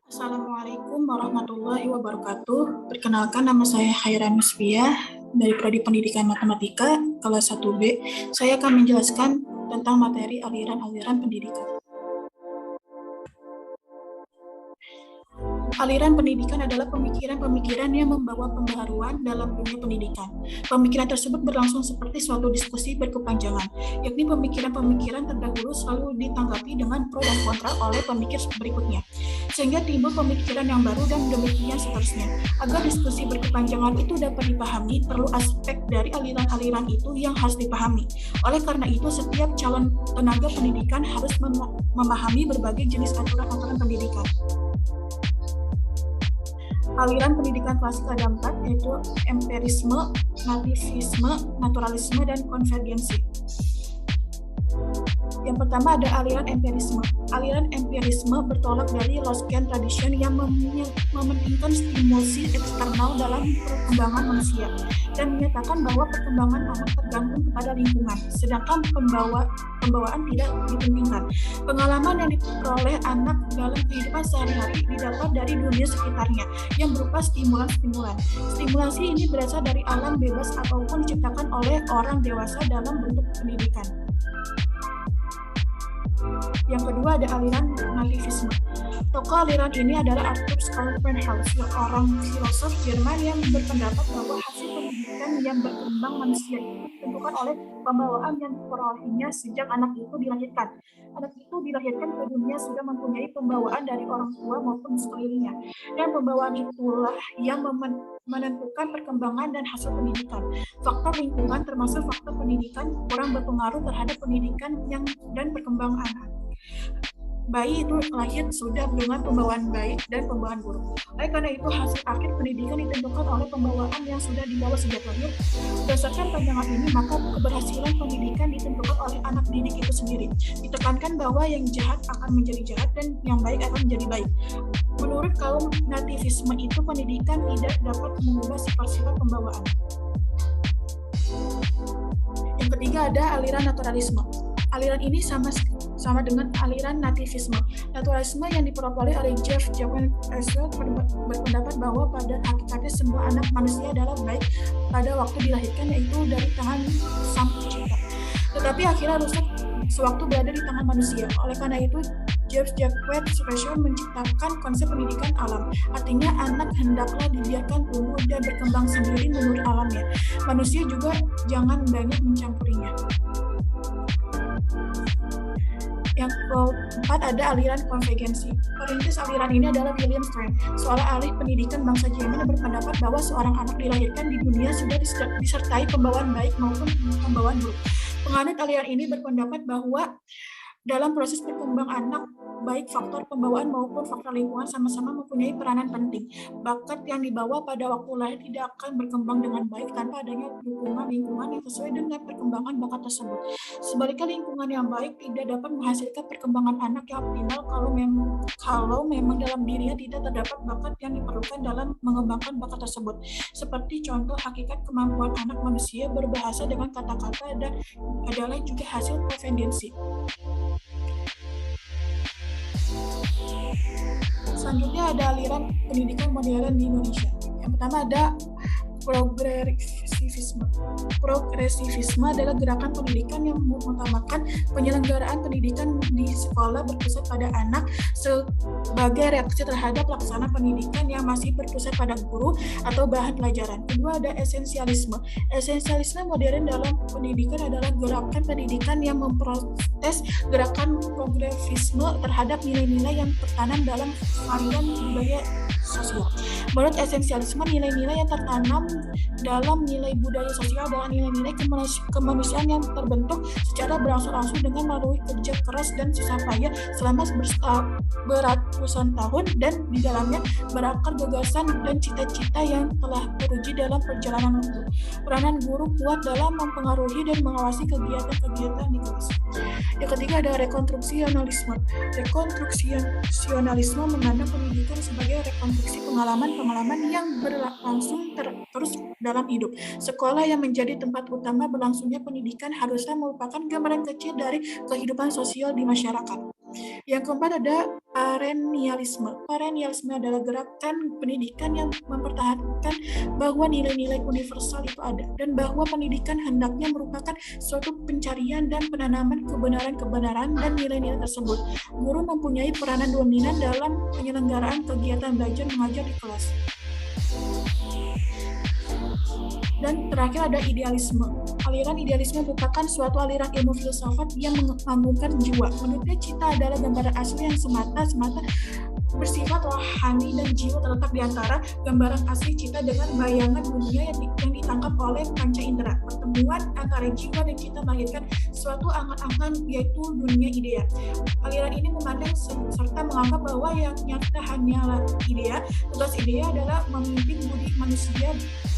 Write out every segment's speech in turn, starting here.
Assalamualaikum warahmatullahi wabarakatuh. Perkenalkan, nama saya Khairan Musfiah dari Prodi Pendidikan Matematika kelas 1B. Saya akan menjelaskan tentang materi aliran-aliran pendidikan. Aliran pendidikan adalah pemikiran-pemikiran yang membawa pembaharuan dalam dunia pendidikan. Pemikiran tersebut berlangsung seperti suatu diskusi berkepanjangan, yakni pemikiran-pemikiran terdahulu selalu ditanggapi dengan pro dan kontra oleh pemikir berikutnya, sehingga timbul pemikiran yang baru dan demikian seterusnya. Agar diskusi berkepanjangan itu dapat dipahami, perlu aspek dari aliran-aliran itu yang harus dipahami. Oleh karena itu, setiap calon tenaga pendidikan harus memahami berbagai jenis aturan-aturan pendidikan. Aliran pendidikan klasik ada 4, yaitu empirisme, nativisme, naturalisme, dan konvergensi. Yang pertama ada aliran empirisme. Aliran empirisme bertolak dari Lockean tradition yang mementingkan stimulasi eksternal dalam perkembangan manusia dan menyatakan bahwa perkembangan anak tergantung kepada lingkungan, sedangkan pembawaan tidak dipentingkan. Pengalaman yang diperoleh anak dalam kehidupan sehari-hari didapat dari dunia sekitarnya yang berupa stimulan-stimulan. Stimulasi ini berasal dari alam bebas ataupun diciptakan oleh orang dewasa dalam bentuk pendidikan. Yang kedua ada aliran nativisme. Tokoh aliran ini adalah Arthur Schopenhauer, seorang filosof Jerman yang berpendapat bahwa hasil pendidikan yang berkembang manusia itu ditentukan oleh pembawaan yang diperolehnya sejak anak itu dilahirkan. Anak itu dilahirkan ke dunia sudah mempunyai pembawaan dari orang tua maupun sekelilingnya, dan pembawaan itulah yang menentukan perkembangan dan hasil pendidikan. Faktor lingkungan termasuk faktor pendidikan kurang berpengaruh terhadap pendidikan dan perkembangan anak. Bayi itu lahir sudah dengan pembawaan baik dan pembawaan buruk. Oleh karena itu, hasil akhir pendidikan ditentukan oleh pembawaan yang sudah dibawa sejak lahir. Berdasarkan pandangan ini, maka keberhasilan pendidikan ditentukan oleh anak didik itu sendiri. Ditekankan bahwa yang jahat akan menjadi jahat dan yang baik akan menjadi baik. Menurut kaum nativisme itu, pendidikan tidak dapat mengubah sifat-sifat pembawaan. Yang ketiga ada aliran naturalisme. Aliran ini sama dengan aliran nativisme. Naturalisme yang dipelopori oleh Jacques Ellul berpendapat bahwa pada hakikatnya semua anak manusia adalah baik pada waktu dilahirkan, yaitu dari tangan Sang Pencipta. Tetapi akhirnya rusak sewaktu berada di tangan manusia. Oleh karena itu, Jacques Ellul menciptakan konsep pendidikan alam. Artinya anak hendaklah dibiarkan tumbuh dan berkembang sendiri menurut alamnya. Manusia juga jangan banyak mencampurinya. Yang keempat ada aliran konvergensi. Perintis aliran ini adalah William Strand, seorang ahli pendidikan bangsa Jerman yang berpendapat bahwa seorang anak dilahirkan di dunia sudah disertai pembawaan baik maupun pembawaan buruk. Penganut aliran ini berpendapat bahwa dalam proses berkembang anak, baik faktor pembawaan maupun faktor lingkungan sama-sama mempunyai peranan penting. Bakat yang dibawa pada waktu lahir tidak akan berkembang dengan baik tanpa adanya dukungan lingkungan yang sesuai dengan perkembangan bakat tersebut. Sebaliknya, lingkungan yang baik tidak dapat menghasilkan perkembangan anak yang optimal kalau memang dalam dirinya tidak terdapat bakat yang diperlukan dalam mengembangkan bakat tersebut. Seperti contoh, hakikat kemampuan anak manusia berbahasa dengan kata-kata adalah juga hasil konvergensi. Selanjutnya ada aliran pendidikan modern di Indonesia. Yang pertama ada progresivisme. Progresivisme adalah gerakan pendidikan yang mengutamakan penyelenggaraan pendidikan di sekolah berpusat pada anak sebagai reaksi terhadap laksana pendidikan yang masih berpusat pada guru atau bahan pelajaran. Kedua ada esensialisme. Esensialisme modern dalam pendidikan adalah gerakan pendidikan yang memprotes gerakan progresivisme terhadap nilai-nilai yang tertanam dalam varian budaya sosial. Menurut esensialisme, nilai-nilai yang tertanam dalam nilai budaya sosial adalah nilai-nilai kemanusiaan yang terbentuk secara berangsur-angsur dengan melalui kerja keras dan susah payah selama beratusan tahun, dan di dalamnya berakar gagasan dan cita-cita yang telah teruji dalam perjalanan waktu. Peranan guru kuat dalam mempengaruhi dan mengawasi kegiatan-kegiatan di kelas. Yang ketiga ada rekonstruksionalisme. Rekonstruksionalisme memandang pendidikan sebagai rekonstruksi pengalaman-pengalaman yang berlangsung terus dalam hidup. Sekolah yang menjadi tempat utama berlangsungnya pendidikan harusnya merupakan gambaran kecil dari kehidupan sosial di masyarakat. Yang keempat ada Perennialisme. Perennialisme adalah gerakan pendidikan yang mempertahankan bahwa nilai-nilai universal itu ada dan bahwa pendidikan hendaknya merupakan suatu pencarian dan penanaman kebenaran-kebenaran dan nilai-nilai tersebut. Guru mempunyai peranan dominan dalam penyelenggaraan kegiatan belajar mengajar di kelas. Dan terakhir ada idealisme. Aliran idealisme merupakan suatu aliran ilmu filsafat yang mengagungkan jiwa. Menurutnya cita adalah gambaran asli yang semata-mata bersifat rohani dan jiwa terletak di antara gambaran asli cita dengan bayangan dunia yang ditangkap oleh panca indera. Pertemuan antara jiwa dan cita melahirkan suatu angan-angan yaitu dunia idea. Aliran ini memandang serta menganggap bahwa yang nyata hanyalah idea. Tugas idea adalah memimpin budi manusia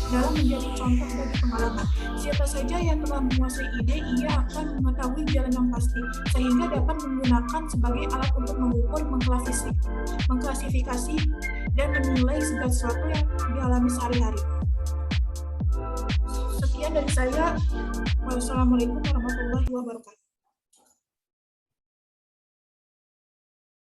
dalam menjadi contoh bagi pengalaman. Siapa saja yang telah menguasai ide, ia akan mengetahui jalan yang pasti, sehingga dapat menggunakan sebagai alat untuk mengukur, mengklasifikasi, dan menilai segala sesuatu yang dialami sehari-hari. Sekian dari saya. Wassalamualaikum warahmatullahi wabarakatuh.